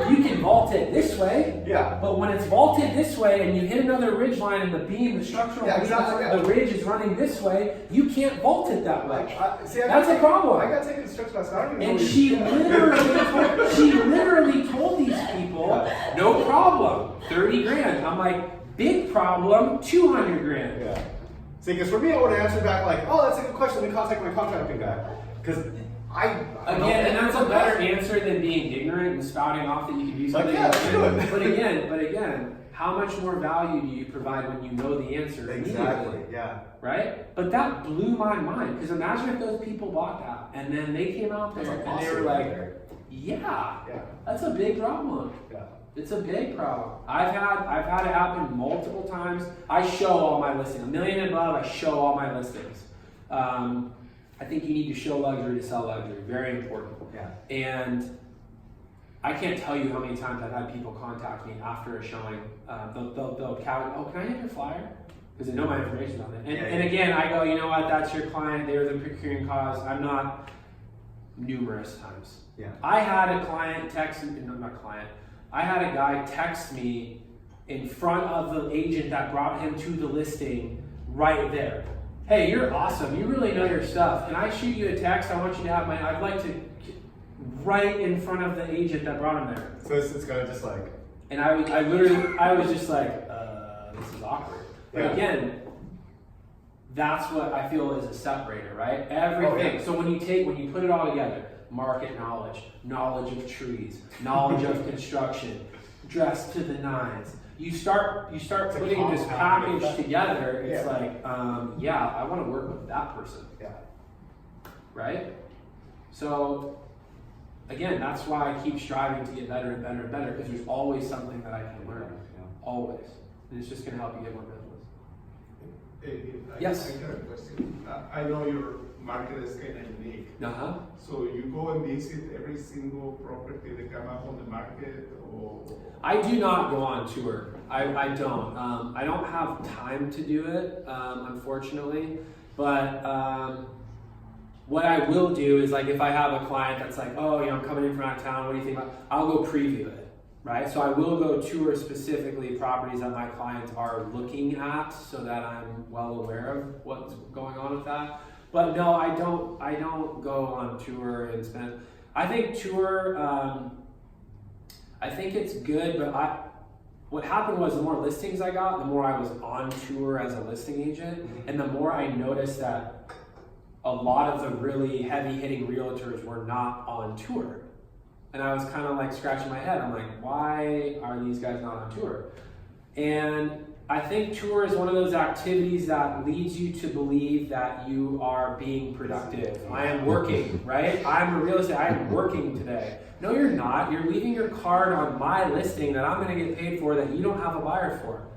[SPEAKER 2] You can vault it this way.
[SPEAKER 1] Yeah.
[SPEAKER 2] But when it's vaulted this way and you hit another ridge line and the beam, the structural beam, the ridge is running this way, you can't vault it that way. That's a problem.
[SPEAKER 1] I got to take construction class. I don't even
[SPEAKER 2] And
[SPEAKER 1] know
[SPEAKER 2] she literally told these people, no problem, 30 grand. I'm like, big problem, 200 grand.
[SPEAKER 1] Yeah. See, because for me, I would have answered back like, oh, that's a good question. Let me contact my contracting guy. Because and
[SPEAKER 2] that's a better answer than being ignorant and spouting off that you can do something.
[SPEAKER 1] Like, yeah,
[SPEAKER 2] but again, how much more value do you provide when you know the answer?
[SPEAKER 1] Exactly. Yeah.
[SPEAKER 2] Right? But that blew my mind, because imagine if those people bought that and then they came out there and they were like, yeah, that's a big problem.
[SPEAKER 1] Yeah.
[SPEAKER 2] It's a big problem. I've had it happen multiple times. I show all my listings. $1 million and above, I show all my listings. I think you need to show luxury to sell luxury. Very important.
[SPEAKER 1] Yeah.
[SPEAKER 2] And I can't tell you how many times I've had people contact me after a showing. They'll count, oh, can I have your flyer? Because they know my information on it. And again, I go, you know what, that's your client. They're the procuring cause. I'm not, numerous times.
[SPEAKER 1] Yeah.
[SPEAKER 2] I had a client text me, no, not client. I had a guy text me in front of the agent that brought him to the listing right there. Hey, you're awesome. You really know your stuff. Can I shoot you a text? I want you to have I'd like to, right in front of the agent that brought him there.
[SPEAKER 1] So it's kind of just like.
[SPEAKER 2] And I was just like, this is awkward. But again, that's what I feel is a separator, right? Everything. So when you put it all together, market knowledge, knowledge of trees, knowledge of construction, dressed to the nines. You start putting this package together. It's like, I want to work with that person.
[SPEAKER 1] Yeah.
[SPEAKER 2] Right? So, again, that's why I keep striving to get better and better and better, because there's always something that I can learn. Always. And it's just going to help you get more business. Yes?
[SPEAKER 3] I got a question. I know your market is kind of unique.
[SPEAKER 2] Uh-huh.
[SPEAKER 3] So you go and visit every single property that come up on the market, or?
[SPEAKER 2] I do not go on tour. I don't. I don't have time to do it, unfortunately. But what I will do is, like, if I have a client that's like, oh, I'm coming in from out of town, what do you think about? I'll go preview it, right? So I will go tour specifically properties that my clients are looking at, so that I'm well aware of what's going on with that. But no, I don't go on tour and spend. I think tour. I think it's good, but what happened was the more listings I got, the more I was on tour as a listing agent, and the more I noticed that a lot of the really heavy-hitting realtors were not on tour. And I was kind of like scratching my head. I'm like, why are these guys not on tour? And I think tour is one of those activities that leads you to believe that you are being productive. I am working, right? I'm a real estate, I am working today. No, you're not. You're leaving your card on my listing that I'm going to get paid for that you don't have a buyer for.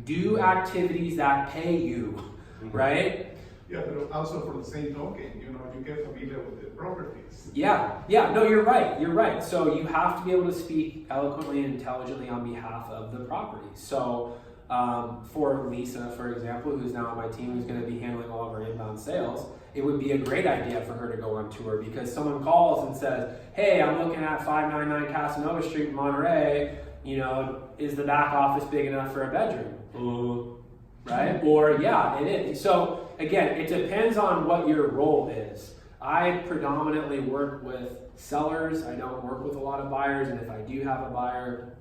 [SPEAKER 2] Do activities that pay you, right?
[SPEAKER 3] Yeah, but also for the same token, you get familiar with the properties.
[SPEAKER 2] Yeah, no, you're right. So you have to be able to speak eloquently and intelligently on behalf of the property. So for Lisa, for example, who's now on my team, who's going to be handling all of our inbound sales, it would be a great idea for her to go on tour, because someone calls and says, hey, I'm looking at 599 Casanova Street in Monterey, is the back office big enough for a bedroom? Right? Or, yeah, it is. So, again, it depends on what your role is. I predominantly work with sellers. I don't work with a lot of buyers, and if I do have a buyer,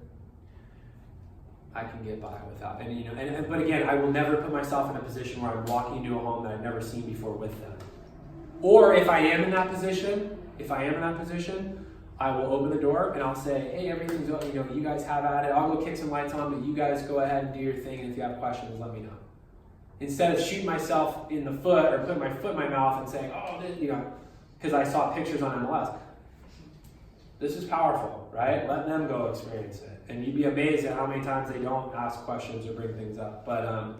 [SPEAKER 2] I can get by without. But again, I will never put myself in a position where I'm walking into a home that I've never seen before with them. Or if I am in that position, I will open the door and I'll say, hey, everything's, you guys have at it. I'll go kick some lights on, but you guys go ahead and do your thing. And if you have questions, let me know. Instead of shooting myself in the foot or putting my foot in my mouth and saying, oh, because I saw pictures on MLS. This is powerful, right? Let them go experience it. And you'd be amazed at how many times they don't ask questions or bring things up. But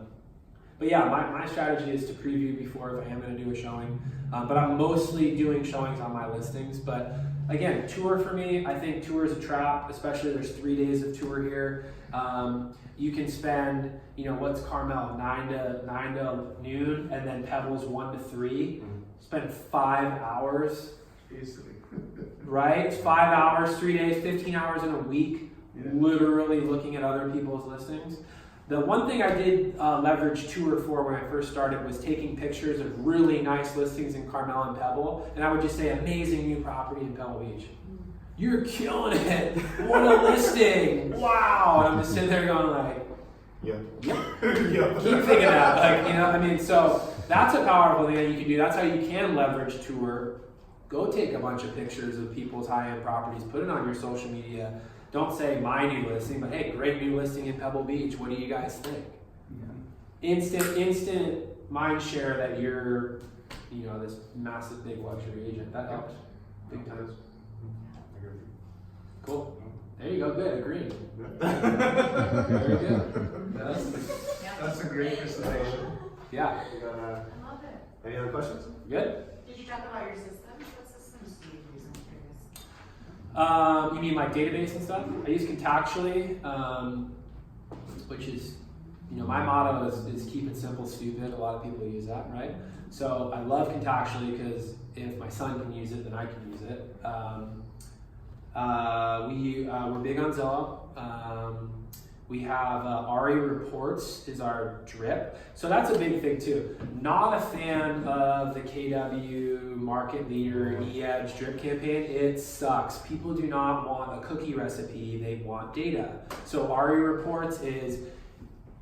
[SPEAKER 2] But yeah, my strategy is to preview before if I am going to do a showing. But I'm mostly doing showings on my listings. But again, tour for me, I think tour is a trap, especially there's 3 days of tour here. You can spend, what's Carmel, 9 to noon, and then Pebbles 1 to 3. Spend 5 hours.
[SPEAKER 3] Easily.
[SPEAKER 2] Right? 5 hours, 3 days, 15 hours in a week, literally looking at other people's listings. The one thing I did leverage Tour for when I first started was taking pictures of really nice listings in Carmel and Pebble, and I would just say, amazing new property in Pebble Beach. You're killing it. What a listing. Wow. And I'm just sitting there going like, keep thinking that. So that's a powerful thing that you can do. That's how you can leverage Tour. Go take a bunch of pictures of people's high-end properties, put it on your social media. Don't say my new listing, but hey, great new listing in Pebble Beach. What do you guys think? Instant mind share that you're, this massive big luxury agent. That helps big time. Cool. There you go. Good. Agreed. Very good.
[SPEAKER 3] That's a great presentation.
[SPEAKER 2] Yeah.
[SPEAKER 4] I love it.
[SPEAKER 1] Any other questions?
[SPEAKER 2] Good.
[SPEAKER 4] Did you talk about your systems? What systems do you use? I'm curious.
[SPEAKER 2] You mean like database and stuff? I use Contactually, which is, my motto is keep it simple, stupid. A lot of people use that, right? So I love Contactually because if my son can use it, then I can use it. We're big on Zillow. We have RE Reports is our drip. So that's a big thing too. Not a fan of the KW market leader E-Edge drip campaign. It sucks. People do not want a cookie recipe, they want data. So RE Reports is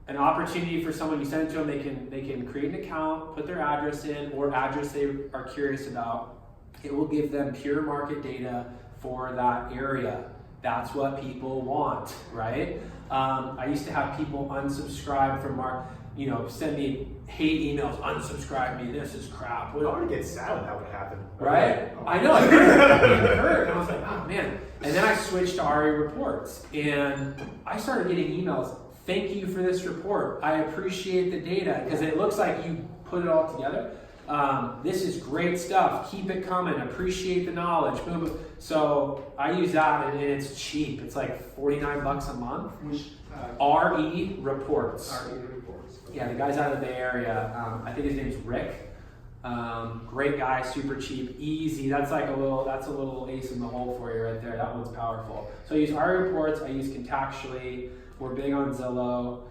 [SPEAKER 2] an opportunity for someone, you send it to them, they can create an account, put their address in, or address they are curious about. It will give them pure market data for that area. That's what people want, right? I used to have people unsubscribe from send me hate emails, unsubscribe me, this is crap.
[SPEAKER 1] I would get sad when that would happen.
[SPEAKER 2] Right? I know, it hurt. And I was like, oh man. And then I switched to RE Reports and I started getting emails. Thank you for this report. I appreciate the data because it looks like you put it all together. This is great stuff. Keep it coming. Appreciate the knowledge. Boom, boom. So I use that and it's cheap. It's like $49 a month.
[SPEAKER 3] Which
[SPEAKER 2] RE Reports.
[SPEAKER 3] RE Reports.
[SPEAKER 2] Yeah, the guy's out of the Bay Area. I think his name's Rick. Great guy, super cheap, easy. That's a little ace in the hole for you right there. That one's powerful. So I use RE Reports. I use Contactually. We're big on Zillow.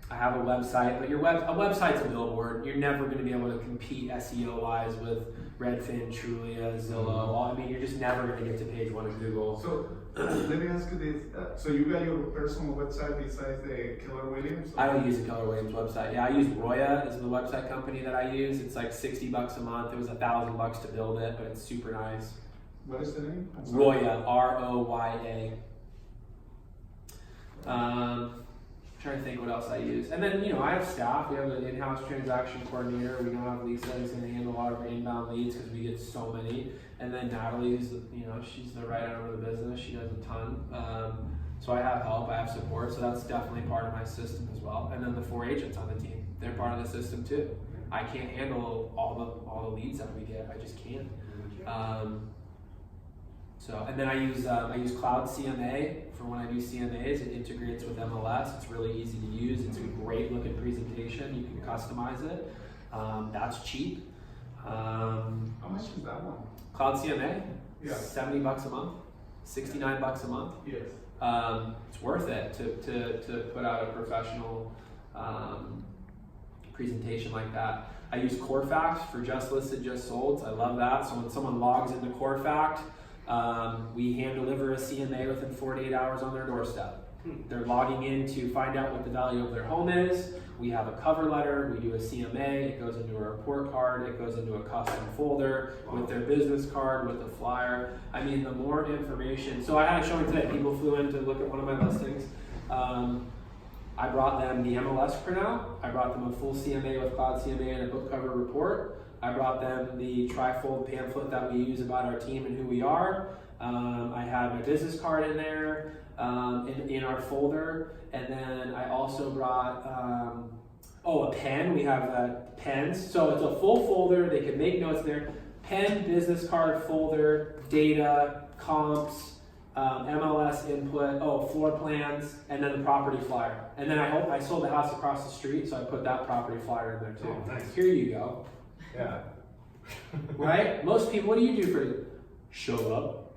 [SPEAKER 2] I have a website, but a website's a billboard. You're never going to be able to compete SEO-wise with Redfin, Trulia, Zillow. You're just never going to get to page 1 of Google.
[SPEAKER 3] So let me ask you this. So you got your personal website besides the Keller Williams?
[SPEAKER 2] I don't use the Keller Williams website. Yeah, I use Roya as the website company that I use. It's like $60 a month. It was $1,000 to build it, but it's super nice.
[SPEAKER 3] What is the name?
[SPEAKER 2] Roya, ROYA. Trying to think what else I use. And then, I have staff. We have an in-house transaction coordinator. We now have Lisa who's going to handle a lot of our inbound leads because we get so many. And then Natalie, who's she's the right arm of the business. She does a ton. So I have help. I have support. So that's definitely part of my system as well. And then the 4 agents on the team, they're part of the system too. I can't handle all the leads that we get. I just can't. And then I use Cloud CMA for when I do CMAs. It integrates with MLS. It's really easy to use. It's a great looking presentation. You can customize it. That's cheap.
[SPEAKER 3] How much is that one?
[SPEAKER 2] Cloud CMA?
[SPEAKER 3] Yeah.
[SPEAKER 2] $70 a month, $69 a month.
[SPEAKER 3] Yes.
[SPEAKER 2] It's worth it to put out a professional presentation like that. I use Corefact for just listed, just sold. So I love that. So when someone logs into Corefact, we hand deliver a CMA within 48 hours on their doorstep. They're logging in to find out what the value of their home is. We have a cover letter, we do a CMA, it goes into a report card, it goes into a custom folder with their business card, with a flyer. The more information. So I had a showing today, people flew in to look at one of my listings. I brought them the MLS printout, I brought them a full CMA with Cloud CMA and a book cover report. I brought them the trifold pamphlet that we use about our team and who we are. I had my business card in there in our folder, and then I also brought a pen. We have pens, so it's a full folder. They can make notes there. Pen, business card, folder, data, comps, MLS input, floor plans, and then the property flyer. And then I sold the house across the street, so I put that property flyer in there too.
[SPEAKER 1] Oh, nice.
[SPEAKER 2] Here you go.
[SPEAKER 1] Yeah.
[SPEAKER 2] Right? Most people, what do you do for show up?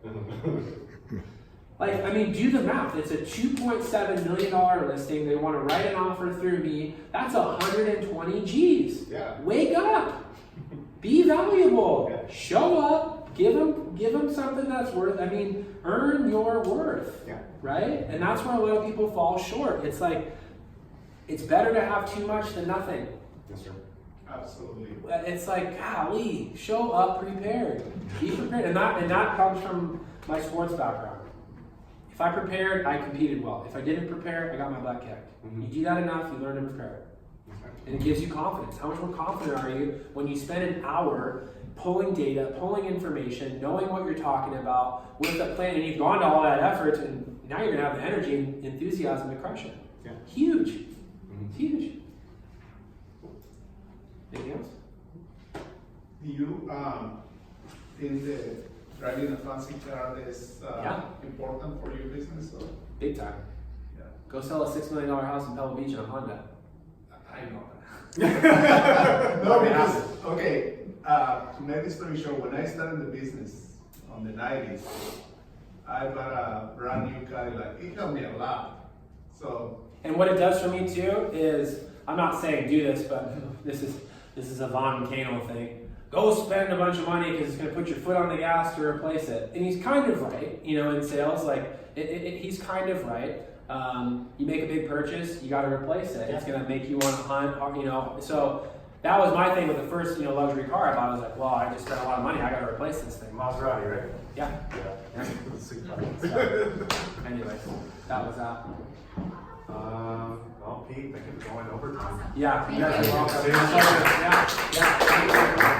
[SPEAKER 2] Like, I mean, do the math. It's a $2.7 million listing. They want to write an offer through me. That's 120 G's.
[SPEAKER 1] Yeah.
[SPEAKER 2] Wake up. Be valuable.
[SPEAKER 1] Yeah.
[SPEAKER 2] Show up. Give them something that's worth. I mean, earn your worth.
[SPEAKER 1] Yeah.
[SPEAKER 2] Right? And that's where a lot of people fall short. It's like, it's better to have too much than nothing.
[SPEAKER 1] Yes, sir.
[SPEAKER 3] Absolutely.
[SPEAKER 2] It's like, golly, show up prepared. Be prepared. And that comes from my sports background. If I prepared, I competed well. If I didn't prepare, I got my butt kicked.
[SPEAKER 1] Mm-hmm.
[SPEAKER 2] You do that enough, you learn to prepare. And it gives you confidence. How much more confident are you when you spend an hour pulling data, pulling information, knowing what you're talking about with a plan, and you've gone to all that effort, and now you're going to have the energy and enthusiasm to crush it.
[SPEAKER 1] Yeah.
[SPEAKER 2] Huge.
[SPEAKER 1] Mm-hmm.
[SPEAKER 2] Huge. Anything else?
[SPEAKER 3] Do you think that driving a fancy car is
[SPEAKER 2] Yeah.
[SPEAKER 3] important for your business? Or?
[SPEAKER 2] Big time.
[SPEAKER 3] Yeah.
[SPEAKER 2] Go sell a $6 million house in Pebble Beach in a Honda.
[SPEAKER 3] I know that. No, because, okay, to make this story short, when I started the business on the 90s, I bought a brand new Cadillac. It helped me a lot. So,
[SPEAKER 2] And what it does for me too is, I'm not saying do this, but this is a Von Cano thing. Go spend a bunch of money because it's going to put your foot on the gas to replace it. And he's kind of right, in sales, like he's kind of right. You make a big purchase, you got to replace it. It's going to make you want to hunt, So that was my thing with the first, luxury car I bought. I was like, well, I just spent a lot of money. I got to replace this thing.
[SPEAKER 1] Maserati, right?
[SPEAKER 2] Yeah.
[SPEAKER 1] Yeah.
[SPEAKER 2] So, anyways, that was that.
[SPEAKER 1] Well, Pete, thank you for going overtime.
[SPEAKER 2] Yeah.
[SPEAKER 4] Thank
[SPEAKER 2] You guys
[SPEAKER 4] you.
[SPEAKER 2] are welcome. Yeah.